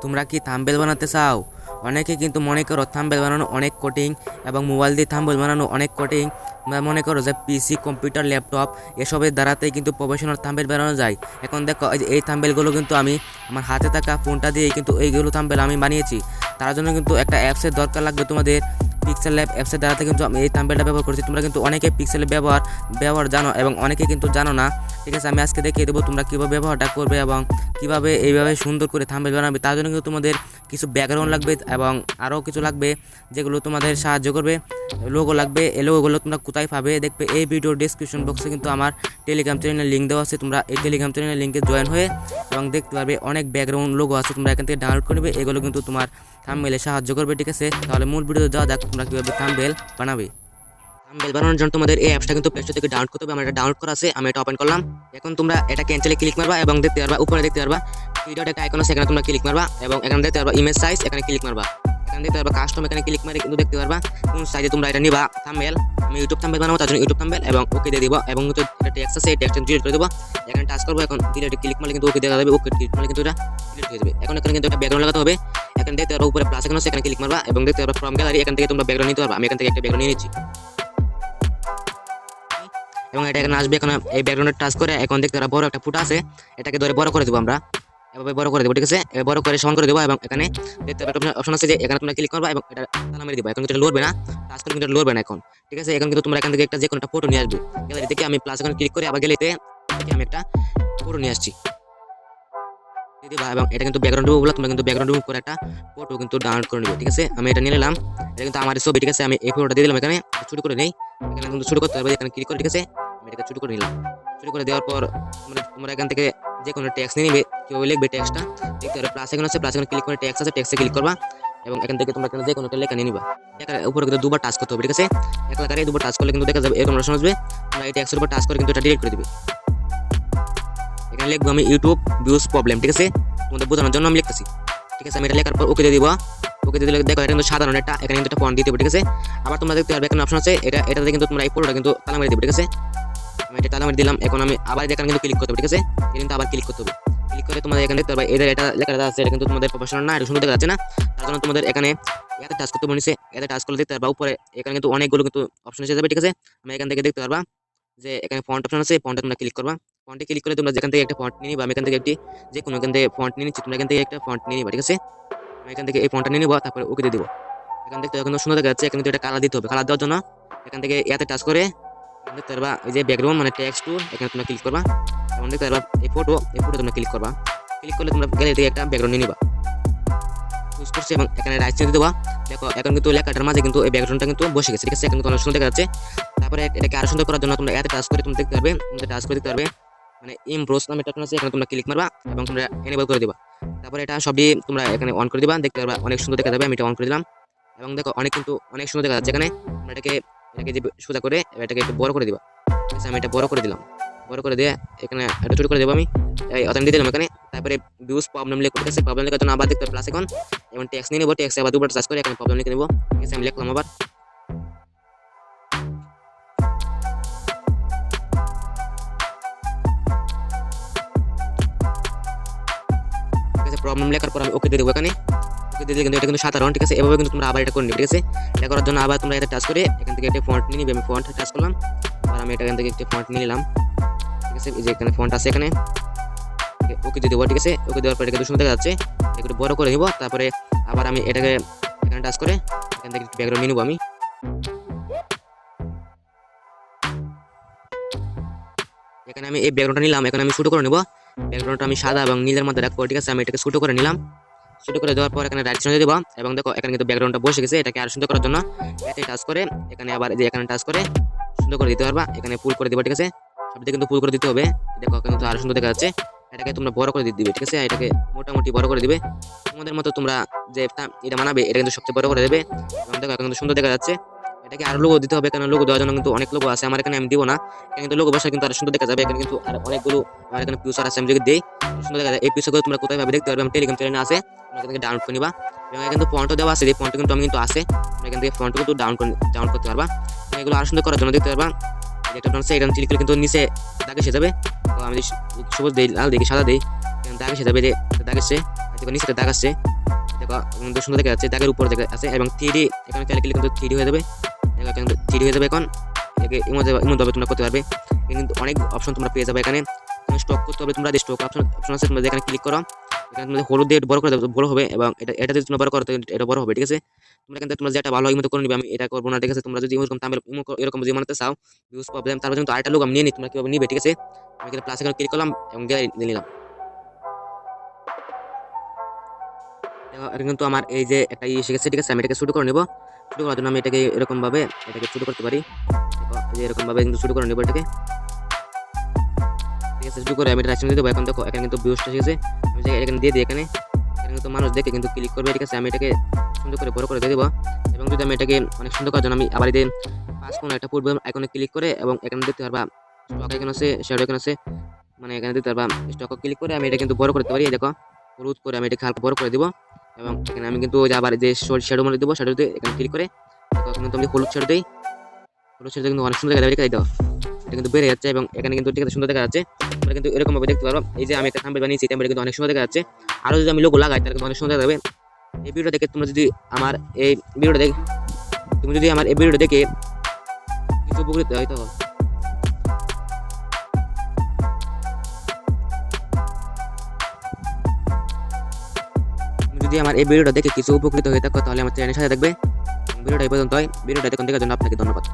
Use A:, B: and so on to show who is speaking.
A: তোমরা কি থাম্বনেল বানাতে চাও? অনেকে কিন্তু মনে করো থাম্বনেল বানানো অনেক কঠিন এবং মোবাইল দিয়ে থাম্বনেল বানানো অনেক কঠিন। তোমরা মনে করো যে পিসি, কম্পিউটার, ল্যাপটপ এসবের দ্বারাতেই কিন্তু প্রফেশনাল থাম্বনেল বানানো যায়। এখন দেখো এই থাম্বনেলগুলো কিন্তু আমি আমার হাতে থাকা ফোনটা দিয়েই কিন্তু এইগুলো থাম্বনেল আমি বানিয়েছি। তার জন্য কিন্তু একটা অ্যাপসের দরকার লাগবে তোমাদের। পিক্সেল ল্যাব অ্যাপসের দ্বারাতে কিন্তু আমি এই থাম্বনেলটা ব্যবহার করছি। তোমরা কিন্তু অনেকে পিক্সেল ব্যবহার জানো এবং অনেকে কিন্তু জানো না। ঠিক আছে, আমি আজকে দেখিয়ে দেবো তোমরা কীভাবে ব্যবহারটা করবে এবং কীভাবে এইভাবে সুন্দর করে থাম্বনেল বানাবে। তার জন্য কিন্তু তোমাদের কিছু ব্যাকগ্রাউন্ড লাগবে এবং আরও কিছু লাগবে যেগুলো তোমাদের সাহায্য করবে। লোগো লাগবে। এই লোগোগুলো তোমরা কোথায় পাবে দেখবে এই ভিডিওর ডিসক্রিপশন বক্সে কিন্তু আমার টেলিগ্রাম চ্যানেলের লিঙ্ক দেওয়া আছে। তোমরা এই টেলিগ্রাম চ্যানেলের লিঙ্কে জয়েন হয়ে এবং দেখতে পারবে অনেক ব্যাকগ্রাউন্ড লোগো আছে, তোমরা এখান থেকে ডাউনলোড করবে। এগুলো কিন্তু তোমার থাম্বনেলে সাহায্য করবে। ঠিক আছে, তাহলে মূল ভিডিওতে যাওয়া যাক তোমরা কীভাবে থাম্বনেল বানাবে। থাম্বনেল বানানোর জন্য তোমাদের এই অ্যাপসটা কিন্তু প্লে স্টোর থেকে ডাউনলোড করতে হবে। আমার এটা ডাউনলোড করা আছে, আমি এটা ওপেন করলাম। এখন তোমরা এটা ক্যান্সেলে ক্লিক মারবা এবং দেখতে পারবা উপরে দেখতে পারবা ভিডিওটা একটা আইকন আছে, এখানে তোমরা ক্লিক মারবা এবং এখানে দেখতে পারবা ইমেজ সাইজ, এখানে ক্লিক মারবা। এখানে দেখতে পারবা কাস্টম, এখানে ক্লিক মারে কিন্তু দেখতে পারবা কোন সাইজে তোমরা এটা নিবা থাম্বনেল। আমি ইউটিউব থাম্বনেল বানাবো, তার জন্য ইউটিউব থাম্বনেল এবং ওকে দিয়ে দিব এবং এটা টেক্সট আছে, এই টেক্সট ডিলিট করে দেবো। এখানে টাচ করবো, এখন ডিলিট ক্লিক মারলে কিন্তু ওকে দেওয়া যাবে। ওকে ক্লিক মারলে কিন্তু এটা ডিলিট হয়ে যাবে। এখন এখানে কিন্তু একটা ব্যাকগ্রাউন্ড লাগাতে হবে। এখানে দেখতে পারবা উপরে প্লাস আইকন আছে, এখানে ক্লিক মারবা এবং দেখতে পারবা ফ্রম গ্যালারি, এখান থেকে তোমরা ব্যাকগ্রাউন্ড নিতে পারবা। আমি এখান থেকে একটা ব্যাকগ্রাউন্ড নিয়ে নিচ্ছি এবং এটা এখানে আসবে। এখন এই ব্যাকগ্রাউন্ডে টাচ করে এখন দেখতে পারবা বড় একটা ফুটা আছে, এটাকে ধরে বড় করে দেবো আমরা। এভাবে বড় করে দেবো। ঠিক আছে, বড় করে সমান করে দেবো এবং এখানে দেখতে পারবে অপশন আছে যে এখানে তোমরা ক্লিক করবা এবং এটা টানা মেরে দিবা। এখন কিন্তু লড়বে না, টাচ করে কিন্তু লড়বে না এখন। ঠিক আছে, এখন কিন্তু তোমরা এখান থেকে একটা যে কোনো একটা ফটো নিয়ে আসবে গ্যালারি থেকে। আমি প্লাস এখন ক্লিক করে আবার গ্যালারিতে আমি একটা ফটো নিয়ে আসছি দিবা এবং এটা কিন্তু ব্যাকগ্রাউন্ড রিমুভ, তোমরা কিন্তু ব্যাকগ্রাউন্ড রিমুভ করে একটা ফটো কিন্তু ডাউনলোড করে নিবে। ঠিক আছে, আমি এটা নিয়ে নিলাম। এটা কিন্তু আমার ছবি। ঠিক আছে, আমি এই ফটোটা দিয়ে দিলাম। এখানে ছোট করে নেই, এখানে কিন্তু ছোট করতে হবে। এখানে ক্লিক করে ঠিক আছে, আমি এটাকে ছোট করে নিলাম। ছোট করে দেওয়ার পর তোমরা এখান থেকে যে কোনো টেক্সট নিয়ে নিবে। কিভাবে লিখবে টেক্সটটা দেখতে পারবে প্লাস আইকন আছে, প্লাস আইকনে ক্লিক করে টেক্সট আছে, টেক্সটে ক্লিক করবা এবং এখান থেকে তোমরা যে কোনো একটা লেখা নিয়ে নিবা। লেখার উপরে কিন্তু দুবার টাচ করতে হবে। ঠিক আছে, এক লেখারে দুবার টাচ করলে কিন্তু দেখা যাবে এরকম অপশন আসবে। তোমরা এই টেক্সটের উপর টাচ করে কিন্তু এটা ডিলিট করে দিবে। এখানে লিখবো আমি ইউটিউব ভিউজ প্রবলেম। ঠিক আছে, তোমাদের বোঝানোর জন্য আমি লিখতেছি। ঠিক আছে, আমি এটা লেখার পর ওকে দিয়ে দিব। ওকে দিয়ে দিলে দেখো এটা কিন্তু সাধারণ, এটা এখানে কিন্তু একটা ফন্ট দিতে হবে। ঠিক আছে, আবার তোমরা দেখতে পারবে এখানে অপশন আছে, এটাতে কিন্তু তোমরা এই ফটোটা কিন্তু তালা মেরে দিবে। ঠিক আছে, আমি এটা তালা মেরে দিলাম। এখন আমি আবার এখানে কিন্তু ক্লিক করতে হবে। ঠিক আছে, কিন্তু আবার ক্লিক করতে হবে। ক্লিক করে তোমাদের এখানে দেখতে পারবে এদের এটা লেখাটা আছে, এটা কিন্তু তোমাদের প্রফেশনাল না, এটা সুন্দর দেখা যাচ্ছে না। তার জন্য তোমাদের এখানে এতে টাচ করতে বলেছে। এতে টাচ করলে দেখতে পারবা উপরে এখানে কিন্তু অনেকগুলো কিন্তু অপশন এসে যাবে। ঠিক আছে, আমি এখান থেকে দেখতে পারবা যে এখানে ফন্ট অপশন আছে, ফন্টে তোমরা ক্লিক করবা। ফন্টে ক্লিক করে তোমরা যেখান থেকে একটা ফন্ট নিয়ে নিবা। আমি এখান থেকে একটি যে কোনো এখান থেকে ফন্ট নিয়ে নিচ্ছি, তোমরা এখান থেকে একটা ফন্ট নিয়ে নিবা। ঠিক আছে, আমি এখান থেকে এই ফন্টটা নিয়ে নিবো, তারপরে ওকে দিয়ে দিব। এখান থেকে এখন সুন্দর দেখা যাচ্ছে। এখানে কিন্তু এটা কালার দিতে হবে। কালার দেওয়ার জন্য এখান থেকে এতে টাচ করে দেখতে পারবা এই যে ব্যাকগ্রাউন্ড মানে টেক্সট টু, এখানে তোমরা ক্লিক করবা এবং দেখতে পারবা এই ফটো তোমরা ক্লিক করবা। ক্লিক করলে তোমরা গ্যালারি থেকে একটা ব্যাকগ্রাউন্ড নিয়ে নিবা। চুজ করছি এবং এখানে রাইট সাইডে দেবা। দেখো এখন কিন্তু লেখাটার মাঝে কিন্তু এই ব্যাকগ্রাউন্ডটা কিন্তু বসে গেছে। ঠিক আছে, এখন কিন্তু অনেক সুন্দর দেখা যাচ্ছে। তারপরে এটাকে আরো সুন্দর করার জন্য তোমরা এতে টাচ করে তুমি দেখতে পারবে, টাচ করে দেখতে পারবে মানে ইমপ্রেস নামে একটা অপশন আছে, এখানে তোমরা ক্লিক মারবা এবং তোমরা এনেবল করে দিবা। তারপরে এটা সবই তোমরা এখানে অন করে দিবা। দেখতে পারবা অনেক সুন্দর দেখা যাবে। আমি এটা অন করে দিলাম এবং দেখো কিন্তু অনেক সুন্দর দেখা যাচ্ছে। এখানে তোমরা এটাকে যে সোজা করে এটাকে একটু বড় করে দিবা। ঠিক আছে, আমি এটা বড় করে দিলাম। বড় করে দিয়ে এখানে এটা ছোট করে দেবো আমি, এই অথেন দিয়ে দিলাম এখানে। তারপরে ভিউজ প্রবলেম লিখে ঠিক আছে, প্রবলেম লেখার জন্য আবার দেখতে প্লাস এখন এবং টেক্সট নিয়ে নেবো। টেক্সট আবার দুবার সার্চ করে এখানে প্রবলেম লিখে নেবো। ঠিক আছে, আমি লিখলাম আবার। ঠিক আছে, প্রবলেম লেখার পর আমি ওকে দিয়ে দেবো। এখানে ওকে দিয়ে দিলে কিন্তু এটা কিন্তু সাধারণ। ঠিক আছে, এভাবে কিন্তু তোমরা আবার এটা করে নিবে। ঠিক আছে, এটা করার জন্য আবার তোমরা এটা টাচ করে এখান থেকে একটা ফন্ট নিয়ে নিবে। আমি ফন্ট টাচ করলাম আর আমি এটা এখান থেকে একটা ফন্ট নিয়ে নিলাম। ঠিক আছে, এই যে এখানে ফন্ট আছে, এখানে ওকে দিয়ে দেবো। ঠিক আছে, ওকে দেওয়ার পর এটা কিন্তু সুন্দর দেখা যাচ্ছে। একটু বড় করে নিব। তারপরে আবার আমি এটাকে এখানে টাচ করে এখান থেকে ব্যাকগ্রাউন্ড নিয়ে নেবো আমি। এখানে আমি এই ব্যাকগ্রাউন্ডটা নিলাম। এখন আমি শুট করে নেব। ব্যাকগ্রাউন্ডটা আমি সাদা এবং নীলের মধ্যে রাখবো। ঠিক আছে, আমি এটাকে শুট করে নিলাম। শুট করে দেওয়ার পর এখানে রাইট সাইডে দেবো এবং দেখো এখানে কিন্তু ব্যাকগ্রাউন্ডটা বসে গেছে। এটাকে আরো সুন্দর করার জন্য এতে টাচ করে এখানে আবার যে এখানে টাচ করে সুন্দর করে দিতে পারবা। এখানে ফুল করে দিবা। ঠিক আছে, সবদিকে কিন্তু ফুল করে দিতে হবে। দেখো কিন্তু আরো সুন্দর দেখা যাচ্ছে। এটাকে তোমরা বড় করে দিবে। ঠিক আছে, এটাকে মোটামুটি বড় করে দিবে। তোমাদের মতো তোমরা যে এটা বানাবে এটা কিন্তু সবচেয়ে বড় করে দেবে এবং দেখো এখন কিন্তু সুন্দর দেখা যাচ্ছে। এটাকে আরো লোগো দিতে হবে, কারণ লোগো দেওয়ার জন্য কিন্তু অনেক লোগো আছে আমার এখানে, আমি দিব না। এখানে কিন্তু লোগো বসে কিন্তু আরো সুন্দর দেখা যাবে। এখানে কিন্তু আর অনেকগুলো আমার এখানে পিউসার আছে, আমি যদি দেই সুন্দর দেখা যায়। এই পিউসারগুলো তোমরা কোথায় ভাবে দেখতে পারবে, আমি টেলিগ্রাম চ্যানেলে আছে, তোমরা এখান থেকে ডাউনলোড করে নিবা। এবং এখানে কিন্তু ফন্টও দেওয়া আছে, এই ফন্ট কিন্তু আমি কিন্তু আছে, তোমরা এখান থেকে ফন্ট কিন্তু ডাউনলোড করতে পারবা। এগুলো আরো সুন্দর করার জন্য দেখতে পারবা একটা আছে, এটা ক্লিক করলে কিন্তু নিচে দাগ এসে যাবে। তো আমি সবুজ দেই, লাল দিই, সাদা দেই, দাগ এসে যাবে, যে দাগ এসছে, দেখো নিচে দাগ আসছে, দেখো কিন্তু সুন্দর দেখা যাচ্ছে, দাগের উপর দেখা আছে এবং 3D এখানে চাইলে ক্লিক কিন্তু 3D হয়ে যাবে, দেখো এখানে 3D হয়ে যাবে। এখন একে এমনভাবে তোমরা করতে পারবে, কিন্তু অনেক অপশন তোমরা পেয়ে যাবে। এখানে স্টক করতে হবে, তোমরা স্টক অপশন আছে, তোমরা এখানে ক্লিক করো, এখানে তোমাদের হলুদ দিয়ে বড় করে বড় হবে এবং এটা যদি তোমরা বড় করো এটা বড় হবে, ঠিক আছে। তোমরা কিন্তু তোমরা যেটা ভালো হয় মতো করে নিবে, আমি এটা করবো না, ঠিক আছে। তোমরা যদি এরকম থাম্বনেল এরকম যদি বানাতে চাও ভিউজ প্রবলেম, তারপর কিন্তু আরেকটা লোক আমি নিয়ে নিই, তোমরা কিভাবে নিবে, ঠিক আছে। আমি এখানে প্লাস এখানে ক্লিক করলাম এবং দিয়ে নিলাম। কিন্তু আমার এই যে একটা এসে গেছে, ঠিক আছে। আমি এটাকে শুরু করে নেবো, শুরু করার জন্য আমি এটাকে এরকম ভাবে এটাকে শুরু করতে পারি, দেখো এই যে এরকম ভাবে কিন্তু শুরু করে নেবো এটাকে, ঠিক আছে। শুরু করে আমি এটা রাইট দিয়ে দেবো। এখন দেখো এখানে কিন্তু ভিউজটা এসে গেছে, আমি এখানে দিয়ে দিই, এখানে কিন্তু মানুষ দেখে কিন্তু ক্লিক করবে, ঠিক আছে। আমি এটাকে সুন্দর করে বড় করে দিয়ে দেবো এবং যদি আমি এটাকে অনেক সুন্দর করার জন্য আমি আবার এই 5 কোণ একটা পূর্ব আইকনে ক্লিক করে এবং এখানে দিতে পারবা স্টক আইকন আছে, শ্যাডো আইকন আছে, মানে এখানে দিতে পারবা স্টক ক্লিক করে আমি এটা কিন্তু বড় করতে পারি। দেখো হলুদ করে আমি এটাকে হালকা বড় করে দিব এবং এখানে আমি কিন্তু আবার যে শ্যাডো মধ্যে দেবো, শ্যাডোতে এখানে ক্লিক করে দেখো কিন্তু আমি হলুদ শ্যাডো দিই, হলুদ শ্যাডো কিন্তু অনেক সুন্দর দেখা যাবে, দেখো এটা কিন্তু বেড়ে যাচ্ছে এবং এখানে কিন্তু ঠিক আছে সুন্দর দেখা যাচ্ছে। তোমরা কিন্তু এরকম ভাবে দেখতে পারো, এই যে আমি একটা থাম্বনেল বানিয়েছি, থাম্বনেল কিন্তু অনেক সুন্দর দেখা যাচ্ছে। আরো যদি আমি লোগো লাগাই তাহলে কিন্তু অনেক সুন্দর দেখা যাবে। এই ভিডিওটা দেখে তোমরা যদি আমার এই ভিডিওটা দেখে কিছু উপকৃত হয়, তো তুমি যদি আমার এই ভিডিওটা দেখে কিছু উপকৃত হয়ে থাকো তাহলে আমার চ্যানেলের সাথে থাকবে। ভিডিওটা এই পর্যন্ত, ভিডিওটা দেখার জন্য আপনাকে ধন্যবাদ।